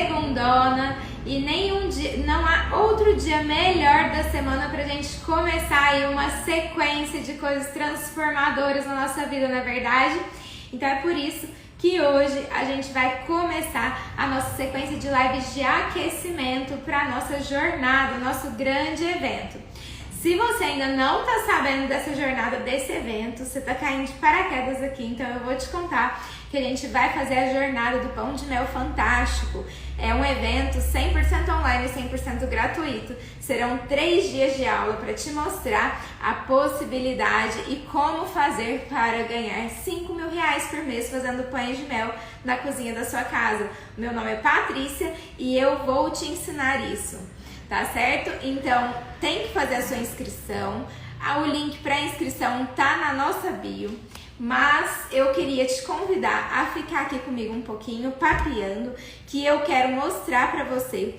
segundona e nenhum dia, não há outro dia melhor da semana pra gente começar aí uma sequência de coisas transformadoras na nossa vida, não é verdade? Então é por isso que hoje a gente vai começar a nossa sequência de lives de aquecimento para a nossa jornada, nosso grande evento. Se você ainda não está sabendo dessa jornada, desse evento, você está caindo de paraquedas aqui, então eu vou te contar que a gente vai fazer a jornada do Pão de Mel Fantástico. É um evento 100% online e 100% gratuito. Serão 3 dias de aula para te mostrar a possibilidade e como fazer para ganhar R$5.000 por mês fazendo pães de mel na cozinha da sua casa. Meu nome é Patrícia e eu vou te ensinar isso, tá certo? Então tem que fazer a sua inscrição. O link para inscrição tá na nossa bio. Mas eu queria te convidar a ficar aqui comigo um pouquinho, papeando, que eu quero mostrar pra você.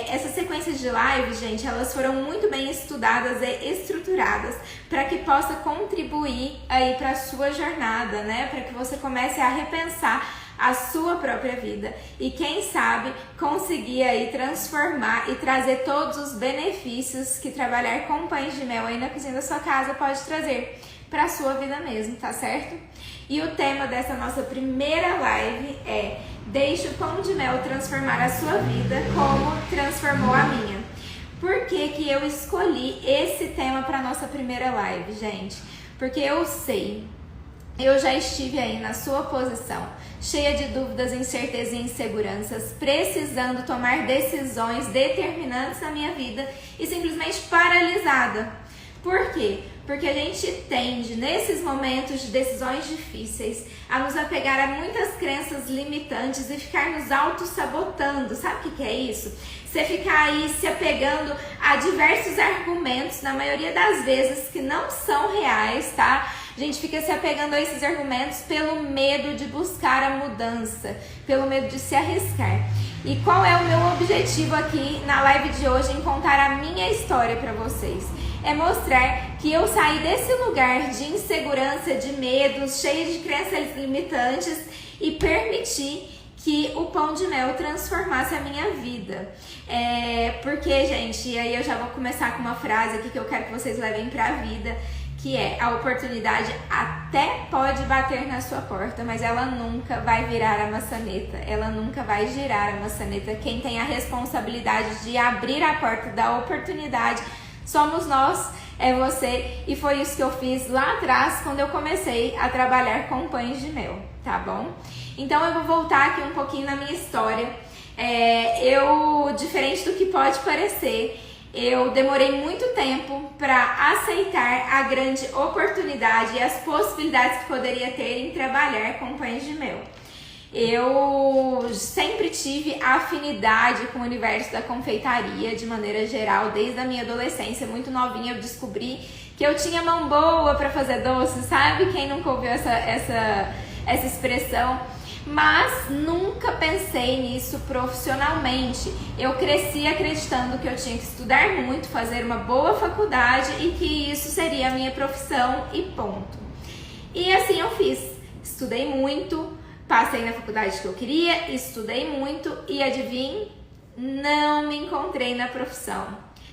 Essa sequência de lives, gente, elas foram muito bem estudadas e estruturadas para que possa contribuir aí pra sua jornada, né? Para que você comece a repensar a sua própria vida e quem sabe conseguir aí transformar e trazer todos os benefícios que trabalhar com pães de mel aí na cozinha da sua casa pode trazer para a sua vida mesmo, tá certo? E o tema dessa nossa primeira live é: deixe o pão de mel transformar a sua vida como transformou a minha. Por que eu escolhi esse tema para nossa primeira live, gente? Porque eu sei, eu já estive aí na sua posição, cheia de dúvidas, incertezas e inseguranças, precisando tomar decisões determinantes na minha vida e simplesmente paralisada. Por quê? Porque a gente tende, nesses momentos de decisões difíceis, a nos apegar a muitas crenças limitantes e ficar nos auto-sabotando. Sabe o que é isso? Você ficar aí se apegando a diversos argumentos, na maioria das vezes, que não são reais, tá? A gente fica se apegando a esses argumentos pelo medo de buscar a mudança, pelo medo de se arriscar. E qual é o meu objetivo aqui na live de hoje em contar a minha história para vocês? É mostrar que eu saí desse lugar de insegurança, de medos, cheio de crenças limitantes e permitir que o pão de mel transformasse a minha vida. Porque, gente, aí eu já vou começar com uma frase aqui que eu quero que vocês levem pra vida, que é: a oportunidade até pode bater na sua porta, mas ela nunca vai virar a maçaneta, ela nunca vai girar a maçaneta. Quem tem a responsabilidade de abrir a porta da oportunidade somos nós, é você, e foi isso que eu fiz lá atrás quando eu comecei a trabalhar com pães de mel, tá bom? Então eu vou voltar aqui um pouquinho na minha história. Diferente do que pode parecer, eu demorei muito tempo para aceitar a grande oportunidade e as possibilidades que poderia ter em trabalhar com pães de mel. Eu sempre tive afinidade com o universo da confeitaria de maneira geral, desde a minha adolescência, muito novinha eu descobri que eu tinha mão boa para fazer doce, sabe? Quem nunca ouviu essa expressão? Mas nunca pensei nisso profissionalmente. Eu cresci acreditando que eu tinha que estudar muito, fazer uma boa faculdade e que isso seria a minha profissão e ponto. E assim eu fiz. Estudei muito, passei na faculdade que eu queria, estudei muito e adivinhe, não me encontrei na profissão.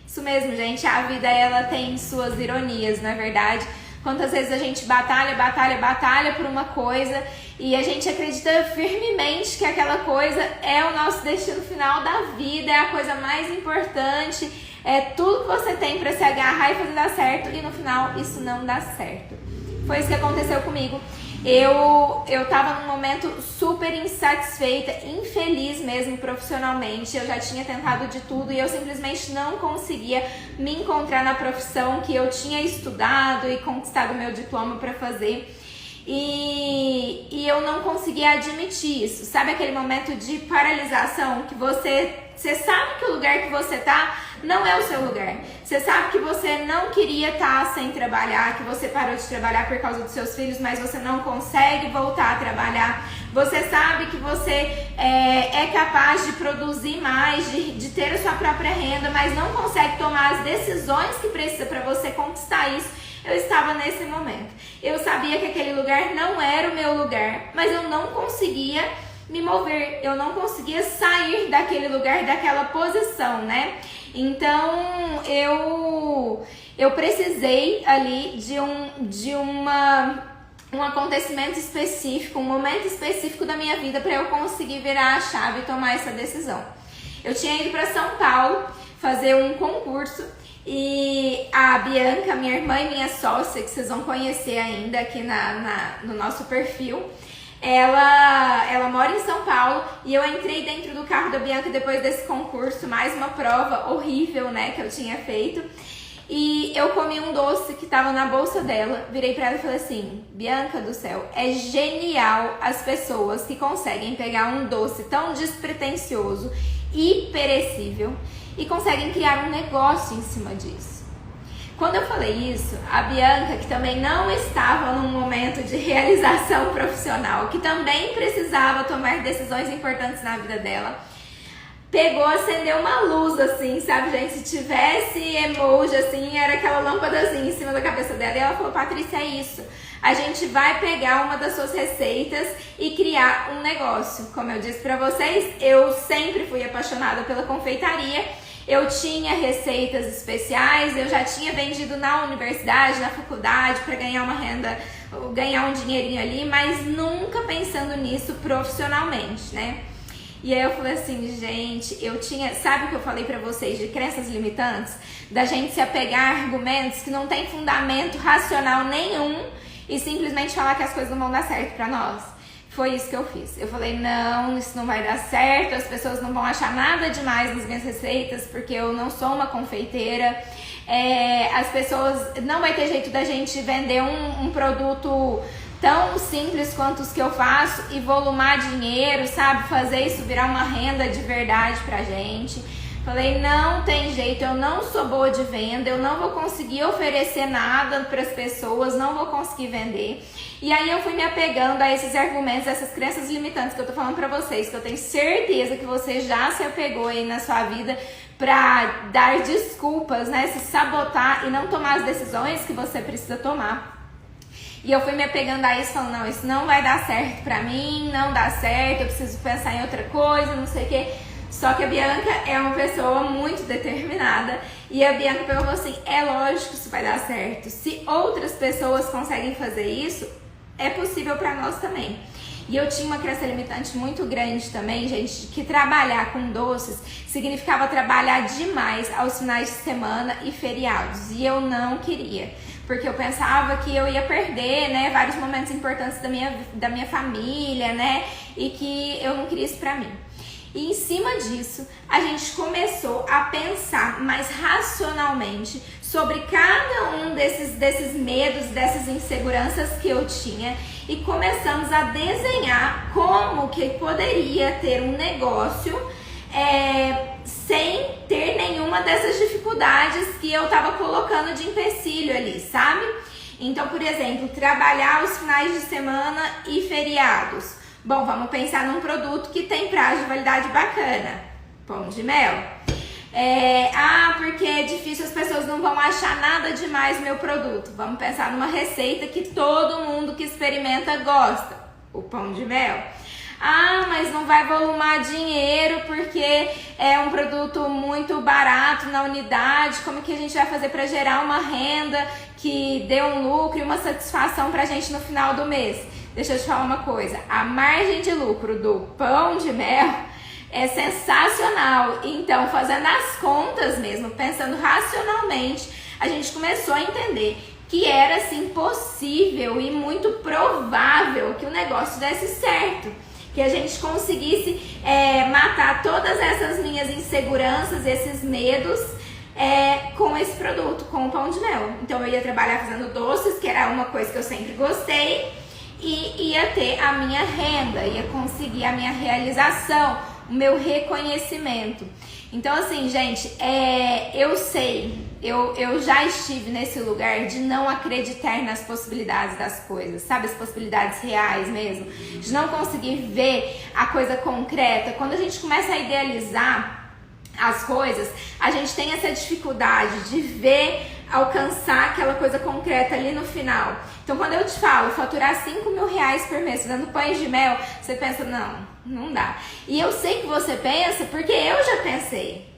Isso mesmo, gente, a vida ela tem suas ironias, não é verdade? Quantas vezes a gente batalha por uma coisa e a gente acredita firmemente que aquela coisa é o nosso destino final da vida, é a coisa mais importante, é tudo que você tem para se agarrar e fazer dar certo, e no final isso não dá certo. Foi isso que aconteceu comigo. Eu tava num momento super insatisfeita, infeliz mesmo profissionalmente. Eu já tinha tentado de tudo e eu simplesmente não conseguia me encontrar na profissão que eu tinha estudado e conquistado meu diploma para fazer. E eu não conseguia admitir isso. Sabe aquele momento de paralisação que você sabe que o lugar que você tá não é o seu lugar. Você sabe que você não queria estar sem trabalhar, que você parou de trabalhar por causa dos seus filhos, mas você não consegue voltar a trabalhar. Você sabe que você é capaz de produzir mais, de ter a sua própria renda, mas não consegue tomar as decisões que precisa para você conquistar isso. Eu estava nesse momento. Eu sabia que aquele lugar não era o meu lugar, mas eu não conseguia me mover, eu não conseguia sair daquele lugar, daquela posição, né? Então eu precisei ali de um acontecimento específico, um momento específico da minha vida para eu conseguir virar a chave e tomar essa decisão. Eu tinha ido para São Paulo fazer um concurso e a Bianca, minha irmã e minha sócia, que vocês vão conhecer ainda aqui no nosso perfil, ela mora em São Paulo e eu entrei dentro do carro da Bianca depois desse concurso, mais uma prova horrível, né, que eu tinha feito. E eu comi um doce que tava na bolsa dela, virei pra ela e falei assim: Bianca do céu, é genial as pessoas que conseguem pegar um doce tão despretensioso e perecível e conseguem criar um negócio em cima disso. Quando eu falei isso, a Bianca, que também não estava num momento de realização profissional, que também precisava tomar decisões importantes na vida dela, pegou, acendeu uma luz assim, sabe, gente? Se tivesse emoji assim, era aquela lâmpadazinha em cima da cabeça dela. E ela falou: Patrícia, é isso. A gente vai pegar uma das suas receitas e criar um negócio. Como eu disse pra vocês, eu sempre fui apaixonada pela confeitaria. Eu tinha receitas especiais, eu já tinha vendido na universidade, na faculdade, para ganhar uma renda, ganhar um dinheirinho ali, mas nunca pensando nisso profissionalmente, né? E aí eu falei assim, gente, eu tinha... Sabe o que eu falei pra vocês de crenças limitantes? Da gente se apegar a argumentos que não tem fundamento racional nenhum e simplesmente falar que as coisas não vão dar certo pra nós. Foi isso que eu fiz. Eu falei, não, isso não vai dar certo, as pessoas não vão achar nada demais nas minhas receitas, porque eu não sou uma confeiteira. As pessoas... Não vai ter jeito da gente vender um produto tão simples quanto os que eu faço e volumar dinheiro, sabe? Fazer isso virar uma renda de verdade pra gente. Falei, não tem jeito, eu não sou boa de venda, eu não vou conseguir oferecer nada pras pessoas, não vou conseguir vender. E aí eu fui me apegando a esses argumentos, essas crenças limitantes que eu tô falando pra vocês, que eu tenho certeza que você já se apegou aí na sua vida pra dar desculpas, né? Se sabotar e não tomar as decisões que você precisa tomar. E eu fui me apegando a isso, falando, não, isso não vai dar certo pra mim, não dá certo, eu preciso pensar em outra coisa, não sei o quê. Só que a Bianca é uma pessoa muito determinada e a Bianca falou assim, é lógico que isso vai dar certo. Se outras pessoas conseguem fazer isso, é possível pra nós também. E eu tinha uma crença limitante muito grande também, gente, que trabalhar com doces significava trabalhar demais aos finais de semana e feriados. E eu não queria. Porque eu pensava que eu ia perder, né, vários momentos importantes da minha família, né, e que eu não queria isso pra mim. E em cima disso, a gente começou a pensar mais racionalmente sobre cada um desses medos, dessas inseguranças que eu tinha e começamos a desenhar como que poderia ter um negócio sem ter nenhuma dessas dificuldades que eu tava colocando de empecilho ali, sabe? Então, por exemplo, trabalhar os finais de semana e feriados. Bom, vamos pensar num produto que tem prazo de validade bacana. Pão de mel. Porque é difícil, as pessoas não vão achar nada demais no meu produto. Vamos pensar numa receita que todo mundo que experimenta gosta. O pão de mel. Mas não vai volumar dinheiro porque é um produto muito barato na unidade. Como que a gente vai fazer para gerar uma renda que dê um lucro e uma satisfação pra gente no final do mês? Deixa eu te falar uma coisa, a margem de lucro do pão de mel é sensacional. Então, fazendo as contas mesmo, pensando racionalmente, a gente começou a entender que era assim possível e muito provável que o negócio desse certo. Que a gente conseguisse matar todas essas minhas inseguranças, esses medos com esse produto, com o pão de mel. Então eu ia trabalhar fazendo doces, que era uma coisa que eu sempre gostei, e ia ter a minha renda, ia conseguir a minha realização, o meu reconhecimento. Então assim, gente, eu sei, eu já estive nesse lugar de não acreditar nas possibilidades das coisas, sabe? As possibilidades reais mesmo, de não conseguir ver a coisa concreta. Quando a gente começa a idealizar as coisas, a gente tem essa dificuldade de ver alcançar aquela coisa concreta ali no final. Então, quando eu te falo faturar 5 mil reais por mês dando pães de mel, você pensa, não dá. E eu sei que você pensa porque eu já pensei.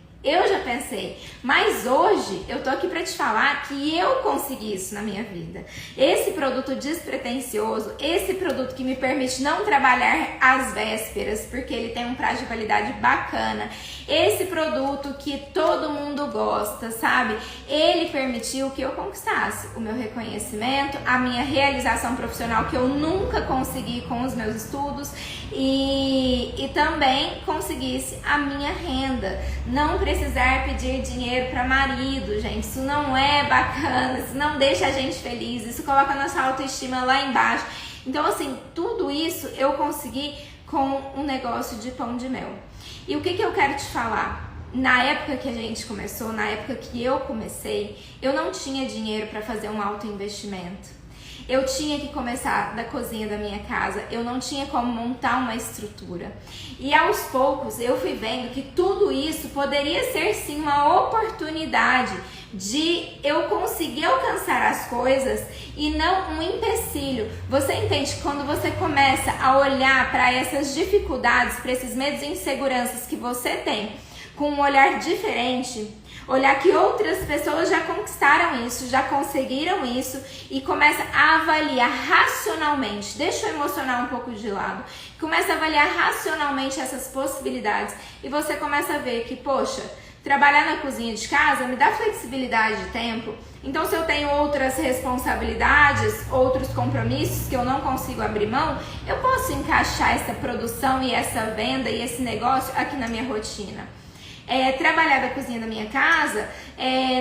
Mas hoje eu tô aqui pra te falar que eu consegui isso na minha vida. Esse produto despretensioso, esse produto que me permite não trabalhar às vésperas, porque ele tem um prazo de validade bacana, esse produto que todo mundo gosta, sabe? Ele permitiu que eu conquistasse o meu reconhecimento, a minha realização profissional que eu nunca consegui com os meus estudos e também conseguisse a minha renda. Não precisar pedir dinheiro para marido, gente, isso não é bacana, isso não deixa a gente feliz, isso coloca a nossa autoestima lá embaixo. Então, assim, tudo isso eu consegui com um negócio de pão de mel. E o que eu quero te falar? Na época que a gente começou, na época que eu comecei, eu não tinha dinheiro para fazer um alto investimento. Eu tinha que começar da cozinha da minha casa, eu não tinha como montar uma estrutura. E aos poucos eu fui vendo que tudo isso poderia ser sim uma oportunidade de eu conseguir alcançar as coisas e não um empecilho. Você entende que quando você começa a olhar para essas dificuldades, para esses medos e inseguranças que você tem, com um olhar diferente, olhar que outras pessoas já conquistaram isso, já conseguiram isso e começa a avaliar racionalmente, deixa o emocional um pouco de lado, começa a avaliar racionalmente essas possibilidades e você começa a ver que, poxa, trabalhar na cozinha de casa me dá flexibilidade de tempo, então se eu tenho outras responsabilidades, outros compromissos que eu não consigo abrir mão, eu posso encaixar essa produção e essa venda e esse negócio aqui na minha rotina. Trabalhar da cozinha da minha casa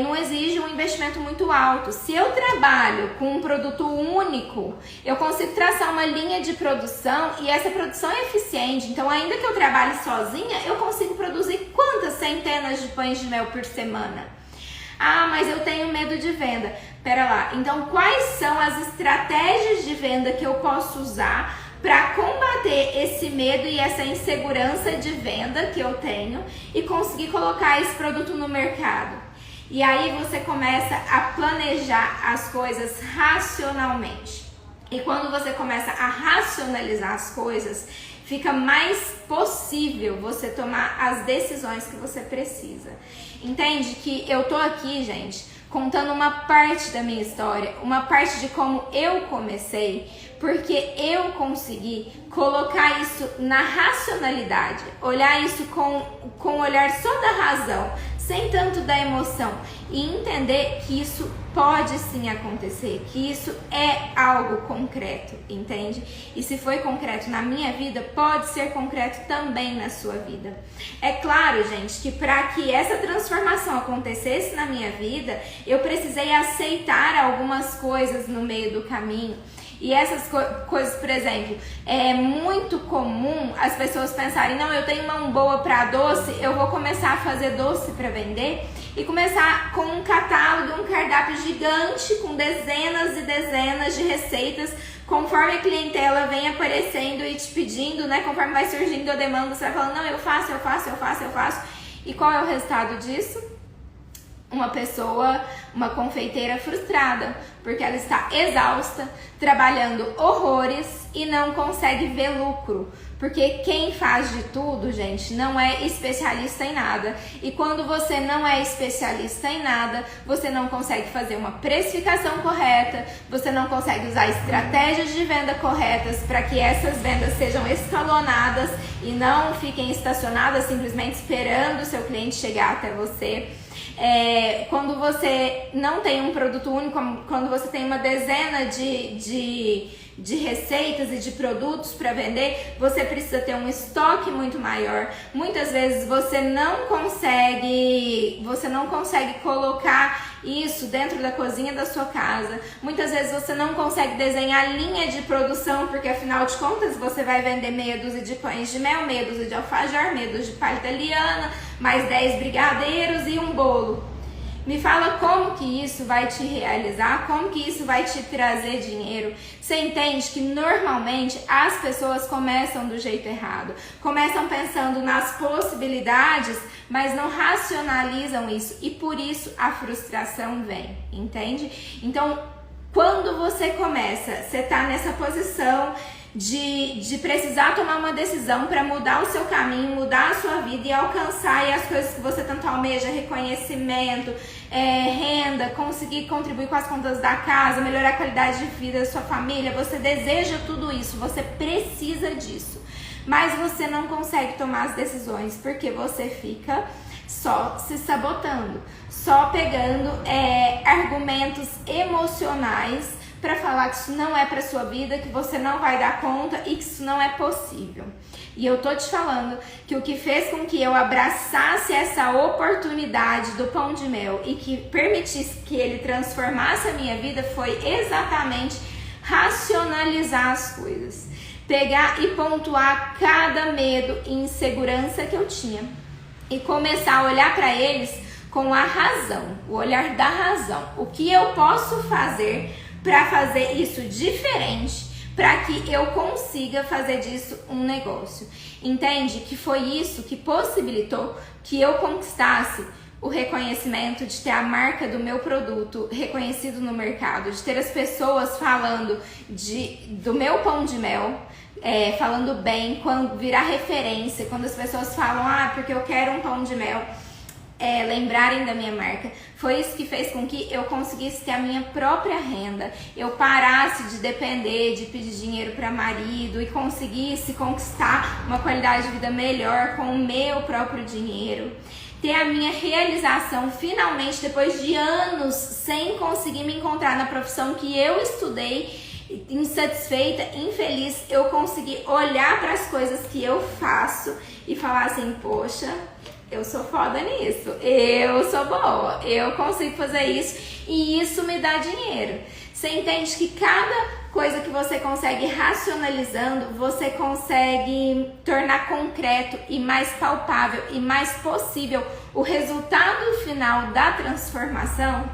não exige um investimento muito alto. Se eu trabalho com um produto único, eu consigo traçar uma linha de produção e essa produção é eficiente. Então, ainda que eu trabalhe sozinha, eu consigo produzir quantas centenas de pães de mel por semana? Ah, mas eu tenho medo de venda. Pera lá, então quais são as estratégias de venda que eu posso usar para combater esse medo e essa insegurança de venda que eu tenho e conseguir colocar esse produto no mercado? E aí você começa a planejar as coisas racionalmente. E quando você começa a racionalizar as coisas, fica mais possível você tomar as decisões que você precisa. Entende que eu tô aqui, gente, contando uma parte da minha história, uma parte de como eu comecei, porque eu consegui colocar isso na racionalidade, olhar isso com o olhar só da razão, sem tanto da emoção, e entender que isso pode sim acontecer, que isso é algo concreto, entende? E se foi concreto na minha vida, pode ser concreto também na sua vida. É claro, gente, que para que essa transformação acontecesse na minha vida, eu precisei aceitar algumas coisas no meio do caminho. E essas coisas, por exemplo, é muito comum as pessoas pensarem, não, eu tenho mão boa para doce, eu vou começar a fazer doce para vender e começar com um catálogo, um cardápio gigante com dezenas e dezenas de receitas, conforme a clientela vem aparecendo e te pedindo, né, conforme vai surgindo a demanda, você vai falando, não, eu faço. E qual é o resultado disso? Uma pessoa, uma confeiteira frustrada, porque ela está exausta, trabalhando horrores e não consegue ver lucro. Porque quem faz de tudo, gente, não é especialista em nada. E quando você não é especialista em nada, você não consegue fazer uma precificação correta, você não consegue usar estratégias de venda corretas para que essas vendas sejam escalonadas e não fiquem estacionadas simplesmente esperando o seu cliente chegar até você. Quando você não tem um produto único, quando você tem uma dezena de receitas e de produtos para vender, você precisa ter um estoque muito maior. Muitas vezes você não consegue colocar isso dentro da cozinha da sua casa. Muitas vezes você não consegue desenhar linha de produção, porque afinal de contas você vai vender meia dúzia de pães de mel, meia dúzia de alfajor, meia dúzia de palha italiana, mais 10 brigadeiros e um bolo. Me fala como que isso vai te realizar, como que isso vai te trazer dinheiro. Você entende que normalmente as pessoas começam do jeito errado, começam pensando nas possibilidades, mas não racionalizam isso e por isso a frustração vem, entende? Então, quando você começa, você tá nessa posição de precisar tomar uma decisão para mudar o seu caminho, mudar a sua vida e alcançar as coisas que você tanto almeja, reconhecimento, renda, conseguir contribuir com as contas da casa, melhorar a qualidade de vida da sua família, você deseja tudo isso, você precisa disso, mas você não consegue tomar as decisões porque você fica só se sabotando, só pegando argumentos emocionais para falar que isso não é para sua vida, que você não vai dar conta e que isso não é possível. E eu tô te falando que o que fez com que eu abraçasse essa oportunidade do pão de mel e que permitisse que ele transformasse a minha vida foi exatamente racionalizar as coisas. Pegar e pontuar cada medo e insegurança que eu tinha e começar a olhar para eles com a razão, o olhar da razão. O que eu posso fazer para fazer isso diferente, para que eu consiga fazer disso um negócio. Entende? Que foi isso que possibilitou que eu conquistasse o reconhecimento de ter a marca do meu produto reconhecido no mercado, de ter as pessoas falando do meu pão de mel, falando bem, quando virar referência, quando as pessoas falam, porque eu quero um pão de mel, lembrarem da minha marca. Foi isso que fez com que eu conseguisse ter a minha própria renda, eu parasse de depender de pedir dinheiro para marido e conseguisse conquistar uma qualidade de vida melhor com o meu próprio dinheiro. Ter a minha realização finalmente, depois de anos sem conseguir me encontrar na profissão que eu estudei, insatisfeita, infeliz, eu consegui olhar para as coisas que eu faço e falar assim, poxa, eu sou foda nisso, eu sou boa, eu consigo fazer isso e isso me dá dinheiro. Você entende que cada coisa que você consegue racionalizando, você consegue tornar concreto e mais palpável e mais possível o resultado final da transformação?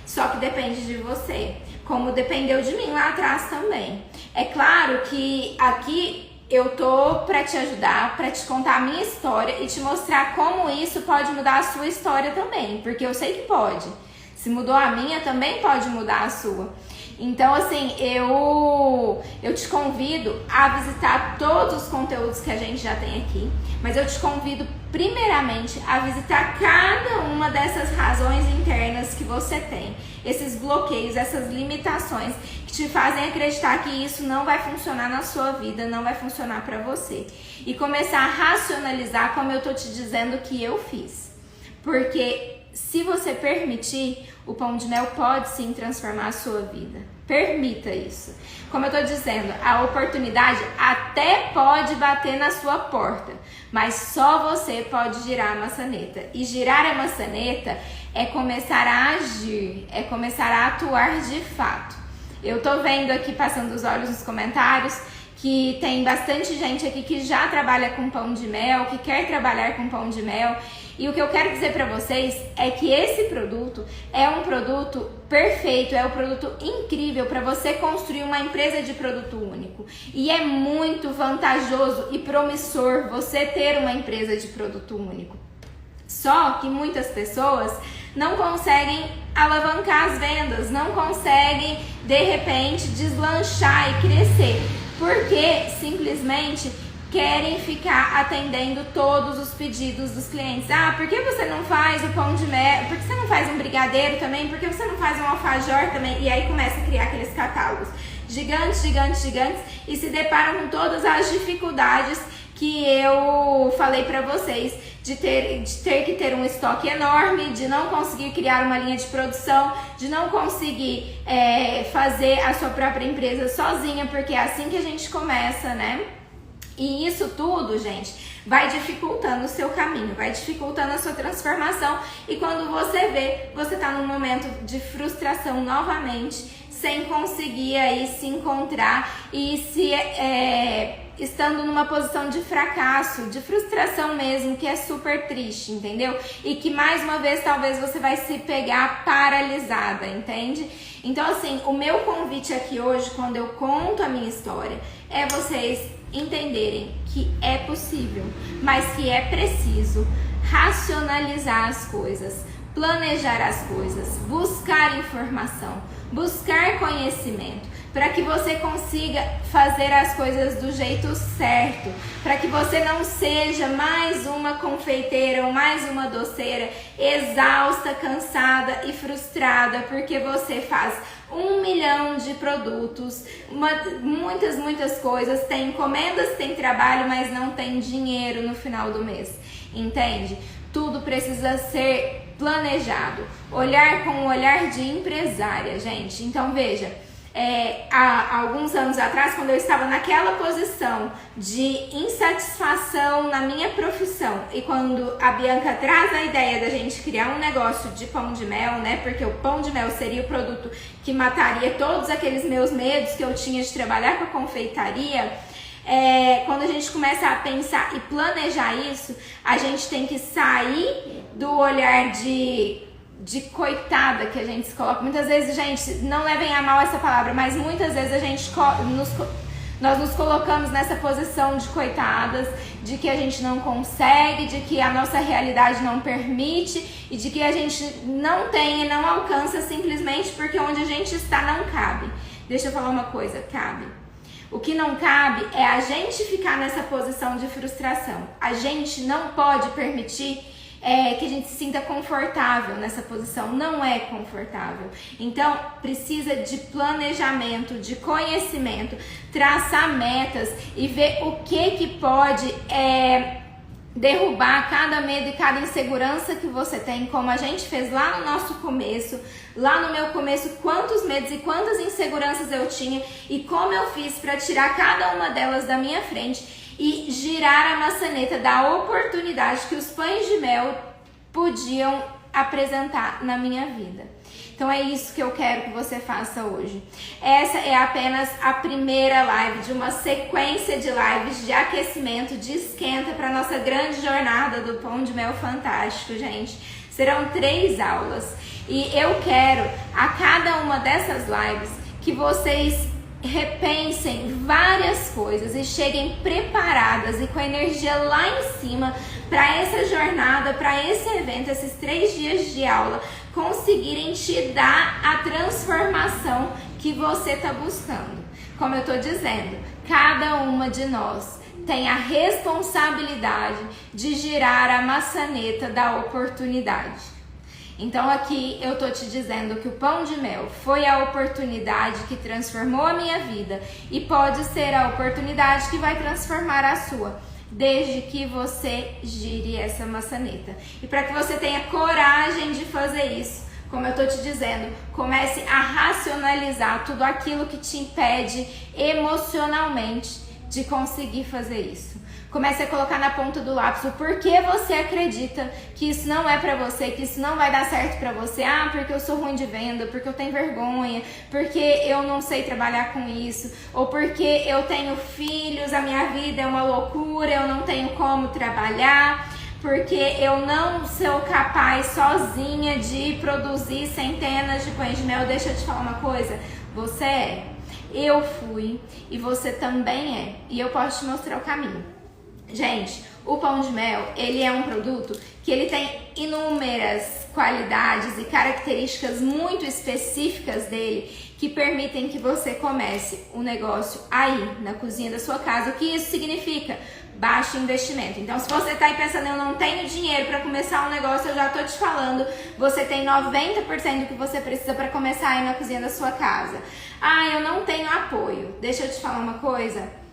Só que depende de você, como dependeu de mim lá atrás também. É claro que aqui eu tô para te ajudar, para te contar a minha história e te mostrar como isso pode mudar a sua história também, porque eu sei que pode. Se mudou a minha, também pode mudar a sua. Então, assim, eu te convido a visitar todos os conteúdos que a gente já tem aqui, mas eu te convido primeiramente a visitar cada uma dessas razões internas que você tem, esses bloqueios, essas limitações que te fazem acreditar que isso não vai funcionar na sua vida, não vai funcionar para você. E começar a racionalizar como eu tô te dizendo que eu fiz. Porque se você permitir, o pão de mel pode sim transformar a sua vida. Permita isso. Como eu tô dizendo, a oportunidade até pode bater na sua porta, mas só você pode girar a maçaneta. E girar a maçaneta é começar a agir, é começar a atuar de fato. Eu tô vendo aqui, passando os olhos nos comentários, que tem bastante gente aqui que já trabalha com pão de mel, que quer trabalhar com pão de mel. E o que eu quero dizer para vocês é que esse produto é um produto perfeito, é um produto incrível para você construir uma empresa de produto único. E é muito vantajoso e promissor você ter uma empresa de produto único. Só que muitas pessoas não conseguem alavancar as vendas, não conseguem de repente deslanchar e crescer, porque simplesmente querem ficar atendendo todos os pedidos dos clientes. Por que você não faz o pão de mel? Por que você não faz um brigadeiro também? Por que você não faz um alfajor também? E aí começa a criar aqueles catálogos gigantes, gigantes, gigantes e se deparam com todas as dificuldades que eu falei pra vocês, de ter que ter um estoque enorme, de não conseguir criar uma linha de produção, de não conseguir fazer a sua própria empresa sozinha, porque é assim que a gente começa, né? E isso tudo, gente, vai dificultando o seu caminho, vai dificultando a sua transformação e quando você vê, você tá num momento de frustração novamente, sem conseguir aí se encontrar e estando numa posição de fracasso, de frustração mesmo, que é super triste, entendeu? E que mais uma vez talvez você vai se pegar paralisada, entende? Então assim, o meu convite aqui hoje, quando eu conto a minha história, é vocês entenderem que é possível, mas que é preciso racionalizar as coisas, planejar as coisas, buscar informação, buscar conhecimento, para que você consiga fazer as coisas do jeito certo, para que você não seja mais uma confeiteira ou mais uma doceira exausta, cansada e frustrada, porque você faz 1 milhão de produtos, muitas coisas, tem encomendas, tem trabalho, mas não tem dinheiro no final do mês, entende? Tudo precisa ser planejado, olhar com o olhar de empresária, gente. Então veja, há alguns anos atrás, quando eu estava naquela posição de insatisfação na minha profissão, e quando a Bianca traz a ideia da gente criar um negócio de pão de mel, né? Porque o pão de mel seria o produto que mataria todos aqueles meus medos que eu tinha de trabalhar com a confeitaria. Quando a gente começa a pensar e planejar isso, a gente tem que sair do olhar de coitada que a gente se coloca. Muitas vezes, gente, não levem a mal essa palavra, mas muitas vezes nós nos colocamos nessa posição de coitadas, de que a gente não consegue, de que a nossa realidade não permite e de que a gente não tem e não alcança simplesmente porque onde a gente está não cabe. Deixa eu falar uma coisa, cabe. O que não cabe é a gente ficar nessa posição de frustração. A gente não pode permitir que a gente se sinta confortável nessa posição. Não é confortável. Então, precisa de planejamento, de conhecimento, traçar metas e ver o que pode derrubar cada medo e cada insegurança que você tem, como a gente fez lá no nosso começo. Lá no meu começo, quantos medos e quantas inseguranças eu tinha e como eu fiz para tirar cada uma delas da minha frente e girar a maçaneta da oportunidade que os pães de mel podiam apresentar na minha vida. Então é isso que eu quero que você faça hoje. Essa é apenas a primeira live de uma sequência de lives de aquecimento, de esquenta para nossa grande jornada do Pão de Mel Fantástico, gente. Serão 3 aulas. E eu quero, a cada uma dessas lives, que vocês repensem várias coisas e cheguem preparadas e com a energia lá em cima para essa jornada, para esse evento, esses 3 dias de aula, conseguirem te dar a transformação que você está buscando. Como eu estou dizendo, cada uma de nós tem a responsabilidade de girar a maçaneta da oportunidade. Então aqui eu tô te dizendo que o pão de mel foi a oportunidade que transformou a minha vida e pode ser a oportunidade que vai transformar a sua, desde que você gire essa maçaneta. E para que você tenha coragem de fazer isso, como eu tô te dizendo, comece a racionalizar tudo aquilo que te impede emocionalmente de conseguir fazer isso. Comece a colocar na ponta do lápis o porquê você acredita que isso não é pra você, que isso não vai dar certo pra você. Ah, porque eu sou ruim de venda, porque eu tenho vergonha, porque eu não sei trabalhar com isso, ou porque eu tenho filhos, a minha vida é uma loucura, eu não tenho como trabalhar, porque eu não sou capaz sozinha de produzir centenas de pães de mel. Deixa eu te falar uma coisa, você é, eu fui e você também é, e eu posso te mostrar o caminho. Gente, o pão de mel, ele é um produto que ele tem inúmeras qualidades e características muito específicas dele que permitem que você comece o negócio aí, na cozinha da sua casa. O que isso significa? Baixo investimento. Então, se você está aí pensando, eu não tenho dinheiro para começar um negócio, eu já estou te falando, você tem 90% do que você precisa para começar aí na cozinha da sua casa. Ah, eu não tenho apoio. Deixa eu te falar uma coisa.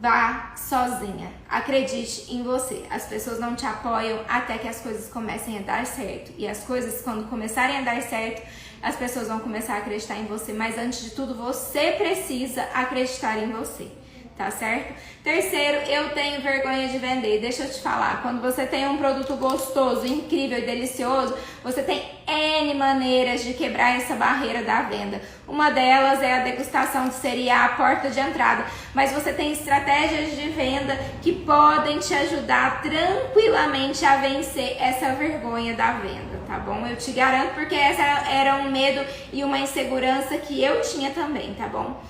Vá sozinha, acredite em você. As pessoas não te apoiam até que as coisas comecem a dar certo. E as coisas, quando começarem a dar certo, as pessoas vão começar a acreditar em você. Mas antes de tudo, você precisa acreditar em você, tá certo? Terceiro, eu tenho vergonha de vender. Deixa eu te falar, quando você tem um produto gostoso, incrível e delicioso, você tem N maneiras de quebrar essa barreira da venda. Uma delas é a degustação, que seria a porta de entrada, mas você tem estratégias de venda que podem te ajudar tranquilamente a vencer essa vergonha da venda, tá bom? Eu te garanto, porque essa era um medo e uma insegurança que eu tinha também, tá bom?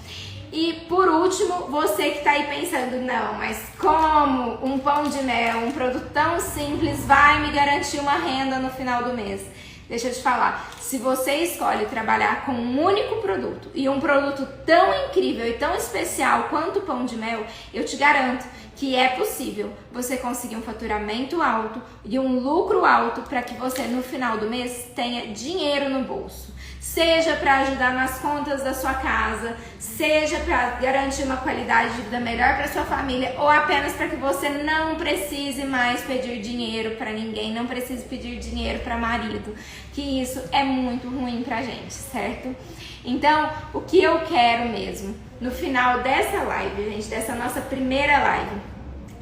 E por último, você que tá aí pensando, não, mas como um pão de mel, um produto tão simples, vai me garantir uma renda no final do mês? Deixa eu te falar, se você escolhe trabalhar com um único produto e um produto tão incrível e tão especial quanto o pão de mel, eu te garanto que é possível você conseguir um faturamento alto e um lucro alto para que você no final do mês tenha dinheiro no bolso. Seja para ajudar nas contas da sua casa, seja para garantir uma qualidade de vida melhor para sua família, ou apenas para que você não precise mais pedir dinheiro para ninguém, não precise pedir dinheiro para marido, que isso é muito ruim pra gente, certo? Então, o que eu quero mesmo, no final dessa live, gente, dessa nossa primeira live,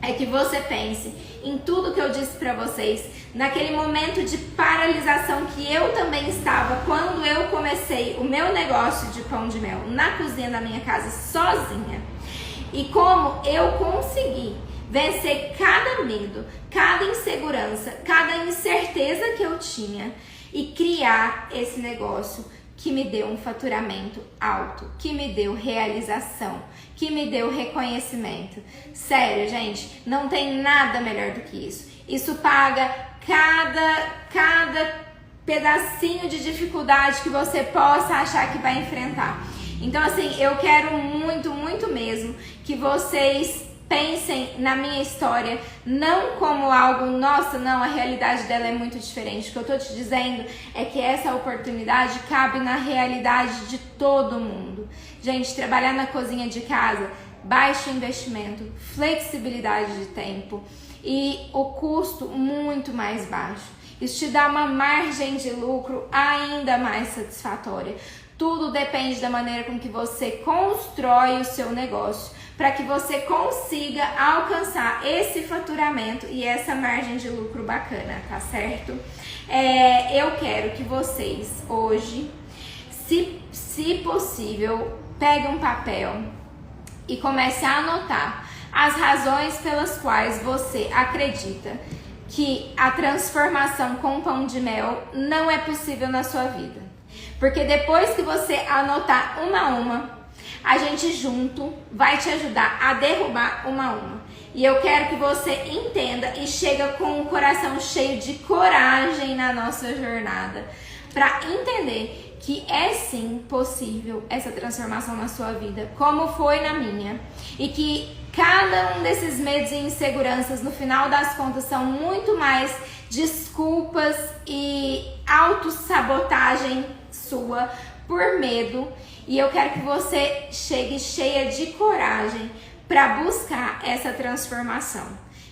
é que você pense em tudo que eu disse pra vocês, naquele momento de paralisação que eu também estava quando eu comecei o meu negócio de pão de mel na cozinha da minha casa sozinha. E como eu consegui vencer cada medo, cada insegurança, cada incerteza que eu tinha e criar esse negócio que me deu um faturamento alto, que me deu realização, que me deu reconhecimento. Sério, gente, não tem nada melhor do que isso. Isso paga cada pedacinho de dificuldade que você possa achar que vai enfrentar. Então, assim, eu quero muito, muito mesmo que vocês pensem na minha história não como algo, nossa, não, a realidade dela é muito diferente. O que eu tô te dizendo é que essa oportunidade cabe na realidade de todo mundo. Gente, trabalhar na cozinha de casa, baixo investimento, flexibilidade de tempo e o custo muito mais baixo. Isso te dá uma margem de lucro ainda mais satisfatória. Tudo depende da maneira com que você constrói o seu negócio, para que você consiga alcançar esse faturamento e essa margem de lucro bacana, tá certo? Eu quero que vocês hoje, se possível, peguem um papel e comecem a anotar as razões pelas quais você acredita que a transformação com pão de mel não é possível na sua vida. Porque depois que você anotar uma a uma, a gente junto vai te ajudar a derrubar uma a uma. E eu quero que você entenda e chega com o coração cheio de coragem na nossa jornada, para entender que é sim possível essa transformação na sua vida, como foi na minha. E que cada um desses medos e inseguranças, no final das contas, são muito mais desculpas e autossabotagem sua por medo. E eu quero que você chegue cheia de coragem para buscar essa transformação.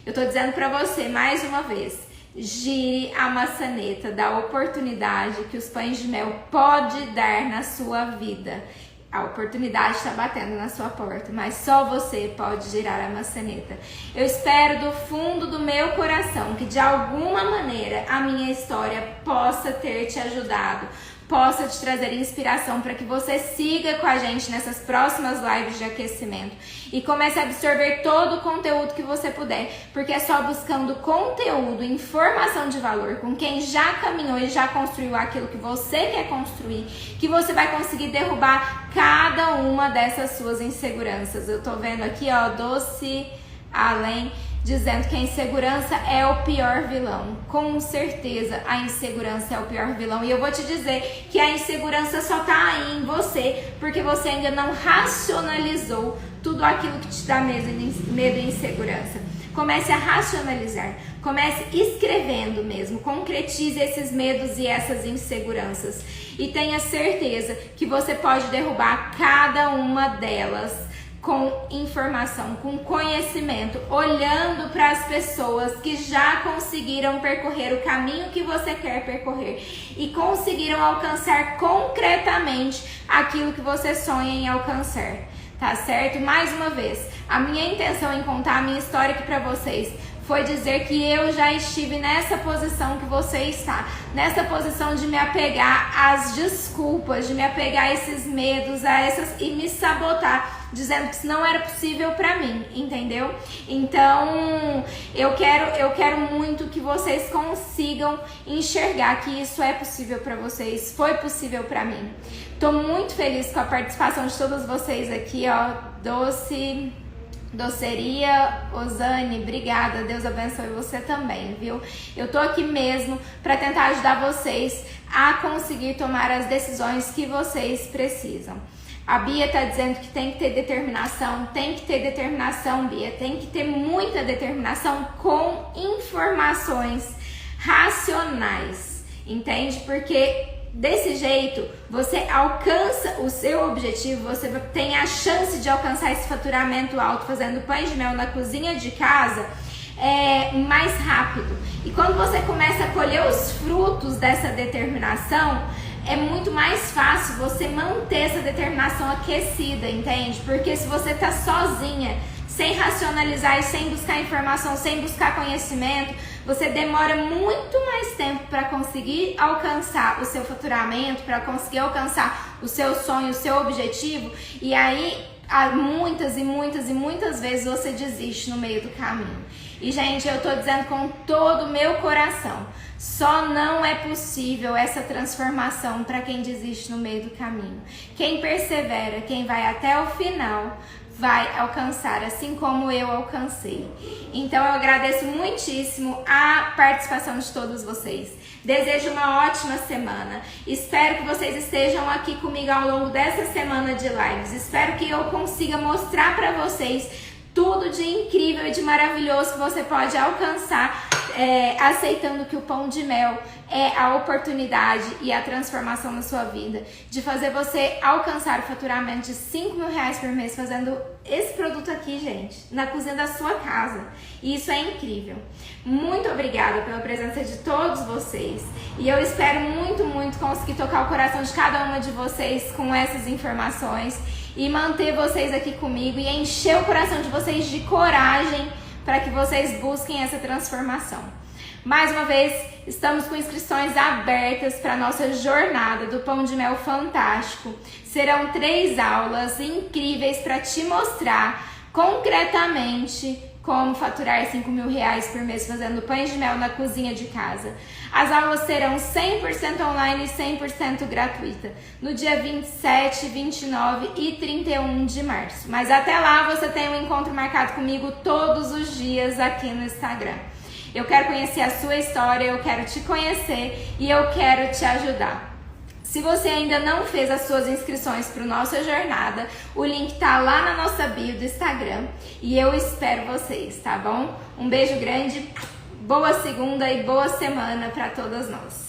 Eu tô dizendo para você mais uma vez, gire a maçaneta da oportunidade que os pães de mel pode dar na sua vida. A oportunidade está batendo na sua porta, mas só você pode girar a maçaneta. Eu espero do fundo do meu coração que de alguma maneira a minha história possa ter te ajudado, possa te trazer inspiração para que você siga com a gente nessas próximas lives de aquecimento e comece a absorver todo o conteúdo que você puder, porque é só buscando conteúdo, informação de valor com quem já caminhou e já construiu aquilo que você quer construir, que você vai conseguir derrubar cada uma dessas suas inseguranças. Eu tô vendo aqui, ó, Doce Além dizendo que a insegurança é o pior vilão. Com certeza a insegurança é o pior vilão. E eu vou te dizer que a insegurança só tá aí em você porque você ainda não racionalizou tudo aquilo que te dá medo e insegurança. Comece a racionalizar. Comece escrevendo mesmo. Concretize esses medos e essas inseguranças. E tenha certeza que você pode derrubar cada uma delas com informação, com conhecimento, olhando para as pessoas que já conseguiram percorrer o caminho que você quer percorrer e conseguiram alcançar concretamente aquilo que você sonha em alcançar. tá certo? Mais uma vez, a minha intenção em contar a minha história aqui pra vocês foi dizer que eu já estive nessa posição que você está, nessa posição de me apegar às desculpas, de me apegar a esses medos, e me sabotar, dizendo que isso não era possível pra mim, entendeu? Então, eu quero muito que vocês consigam enxergar que isso é possível pra vocês, foi possível pra mim. Tô muito feliz com a participação de todos vocês aqui, ó, Doceria, Osane, obrigada, Deus abençoe você também, viu? Eu tô aqui mesmo para tentar ajudar vocês a conseguir tomar as decisões que vocês precisam. A Bia tá dizendo que tem que ter determinação, Bia, tem que ter muita determinação com informações racionais, entende? Porque desse jeito, você alcança o seu objetivo, você tem a chance de alcançar esse faturamento alto fazendo pães de mel na cozinha de casa mais rápido. E quando você começa a colher os frutos dessa determinação, é muito mais fácil você manter essa determinação aquecida, entende? Porque se você tá sozinha, sem racionalizar e sem buscar informação, sem buscar conhecimento, você demora muito mais tempo para conseguir alcançar o seu faturamento, para conseguir alcançar o seu sonho, o seu objetivo, e aí muitas vezes você desiste no meio do caminho. E gente, eu tô dizendo com todo o meu coração, só não é possível essa transformação para quem desiste no meio do caminho. Quem persevera, quem vai até o final, vai alcançar, assim como eu alcancei. Então eu agradeço muitíssimo a participação de todos vocês. Desejo uma ótima semana. Espero que vocês estejam aqui comigo ao longo dessa semana de lives. Espero que eu consiga mostrar para vocês tudo de incrível e de maravilhoso que você pode alcançar, aceitando que o pão de mel é a oportunidade e a transformação na sua vida, de fazer você alcançar o faturamento de R$5.000 por mês fazendo esse produto aqui, gente, na cozinha da sua casa. E isso é incrível. Muito obrigada pela presença de todos vocês. E eu espero muito conseguir tocar o coração de cada uma de vocês com essas informações e manter vocês aqui comigo e encher o coração de vocês de coragem para que vocês busquem essa transformação. Mais uma vez, estamos com inscrições abertas para a nossa jornada do Pão de Mel Fantástico. Serão 3 aulas incríveis para te mostrar concretamente como faturar R$5.000 por mês fazendo pães de mel na cozinha de casa. As aulas serão 100% online e 100% gratuita, no dia 27, 29 e 31 de março. Mas até lá você tem um encontro marcado comigo todos os dias aqui no Instagram. Eu quero conhecer a sua história, eu quero te conhecer e eu quero te ajudar. Se você ainda não fez as suas inscrições para a nossa jornada, o link tá lá na nossa bio do Instagram e eu espero vocês, tá bom? Um beijo grande, boa segunda e boa semana para todas nós.